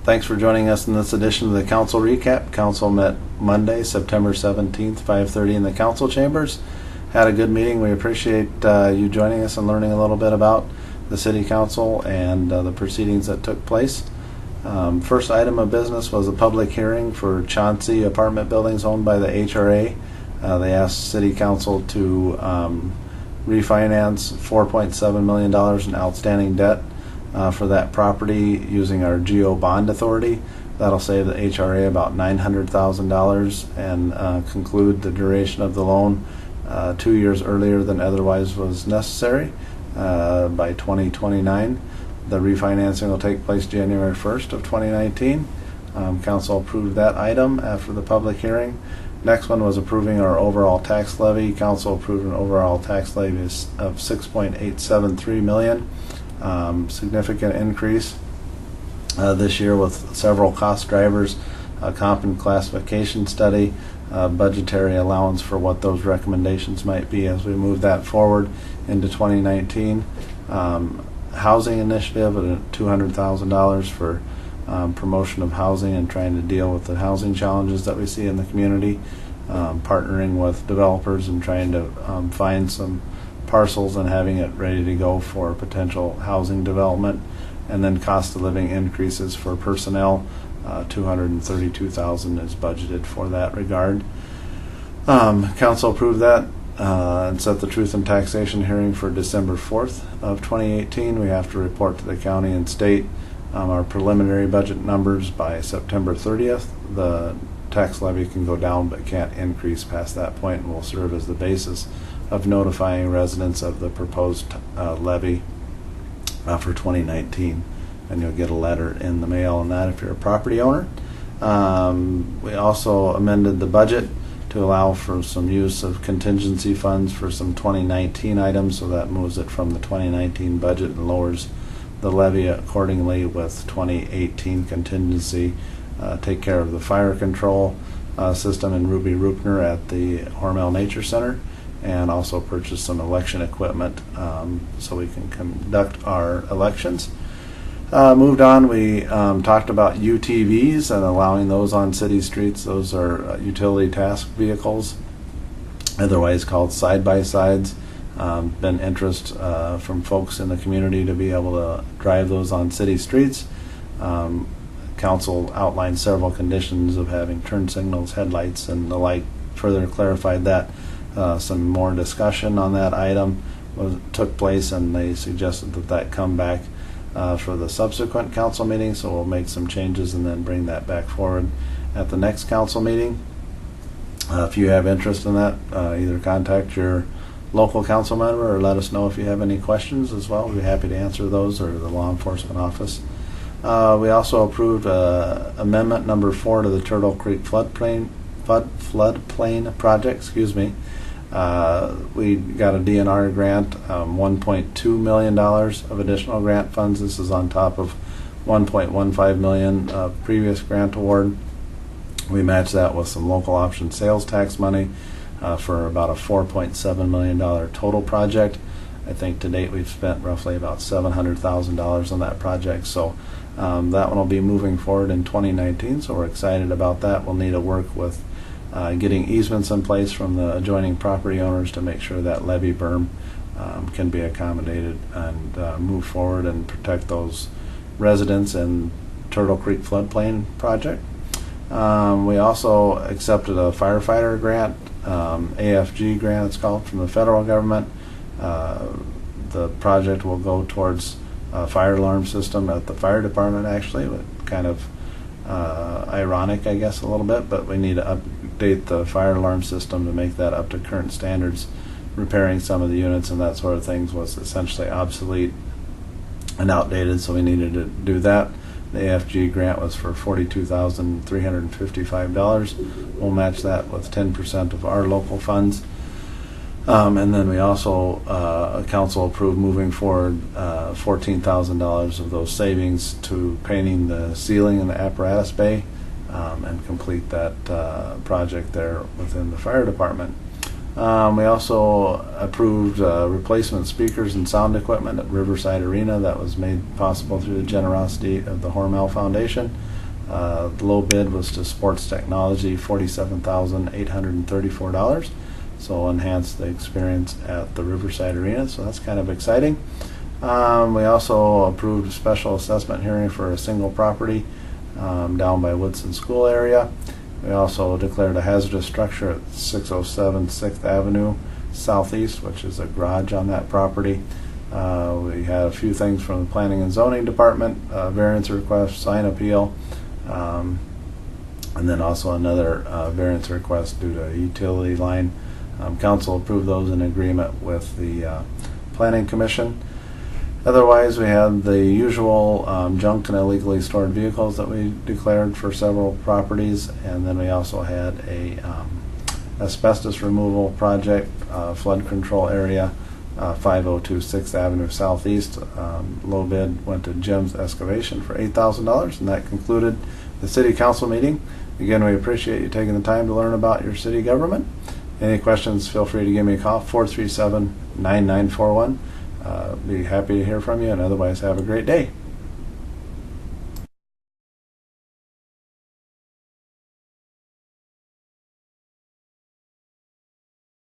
Thanks for joining us in this edition of the Council Recap. Council met Monday, September 17th, 5:30 in the Council Chambers. Had a good meeting. We appreciate you joining us and learning a little bit about the City Council and the proceedings that took place. First item of business was a public hearing for Chauncey apartment buildings owned by the HRA. They asked City Council to refinance $4.7 million in outstanding debt for that property using our GO bond authority. That'll save the HRA about $900,000 and conclude the duration of the loan 2 years earlier than otherwise was necessary by 2029. The refinancing will take place January 1st of 2019. Council approved that item after the public hearing. Next one was approving our overall tax levy. Council approved an overall tax levy of $6.873 million. Significant increase this year with several cost drivers, comp and classification study, budgetary allowance for what those recommendations might be as we move that forward into 2019. Housing initiative at $200,000 for promotion of housing and trying to deal with the housing challenges that we see in the community, partnering with developers and trying to find some parcels and having it ready to go for potential housing development. And then cost of living increases for personnel, $232,000 is budgeted for that regard. Council approved that and set the truth in taxation hearing for December 4th of 2018. We have to report to the county and state our preliminary budget numbers by September 30th. The tax levy can go down but can't increase past that point, and will serve as the basis of notifying residents of the proposed levy for 2019. And you'll get a letter in the mail on that if you're a property owner. We also amended the budget to allow for some use of contingency funds for some 2019 items, so that moves it from the 2019 budget and lowers the levy accordingly with 2018 contingency. Take care of the fire control system in Ruby Rupner at the Hormel Nature Center, and also purchase some election equipment so we can conduct our elections. Moved on, we talked about UTVs and allowing those on city streets. Those are utility task vehicles, otherwise called side-by-sides. Been interest from folks in the community to be able to drive those on city streets. Council outlined several conditions of having turn signals, headlights, and the like. Further clarified that. Some more discussion on that item took place, and they suggested that come back for the subsequent council meeting, so we'll make some changes and then bring that back forward at the next council meeting. If you have interest in that, either contact your local council member or let us know if you have any questions as well. We'd be happy to answer those, or the law enforcement office. We also approved amendment number 4 to the Turtle Creek floodplain project. We got a DNR grant, $1.2 million of additional grant funds. This is on top of $1.15 million of previous grant award. We matched that with some local option sales tax money for about a $4.7 million total project. I think to date we've spent roughly about $700,000 on that project. So that one will be moving forward in 2019. So we're excited about that. We'll need to work with getting easements in place from the adjoining property owners to make sure that levee berm can be accommodated and move forward and protect those residents in Turtle Creek floodplain project. We also accepted a firefighter grant, AFG grant it's called, from the federal government. The project will go towards a fire alarm system at the fire department, actually. Kind of ironic, I guess, a little bit, but we need to update the fire alarm system to make that up to current standards. Repairing some of the units and that sort of things was essentially obsolete and outdated, so we needed to do that. The AFG grant was for $42,355. We'll match that with 10% of our local funds. And then we also, council approved moving forward $14,000 of those savings to painting the ceiling in the apparatus bay and complete that project there within the fire department. We also approved replacement speakers and sound equipment at Riverside Arena. That was made possible through the generosity of the Hormel Foundation. The low bid was to Sports Technology, $47,834. So enhance the experience at the Riverside Arena. So that's kind of exciting. We also approved a special assessment hearing for a single property down by Woodson School area. We also declared a hazardous structure at 607 6th Avenue Southeast, which is a garage on that property. We had a few things from the Planning and Zoning Department, variance request, sign appeal, and then also another variance request due to a utility line. Council approved those in agreement with the Planning Commission. Otherwise, we had the usual junk and illegally stored vehicles that we declared for several properties, and then we also had a asbestos removal project, flood control area, 502 6th Avenue Southeast. Low bid went to Jim's Excavation for $8,000, and that concluded the City Council meeting. Again, we appreciate you taking the time to learn about your city government. Any questions, feel free to give me a call, 437-9941. Be happy to hear from you, and otherwise have a great day.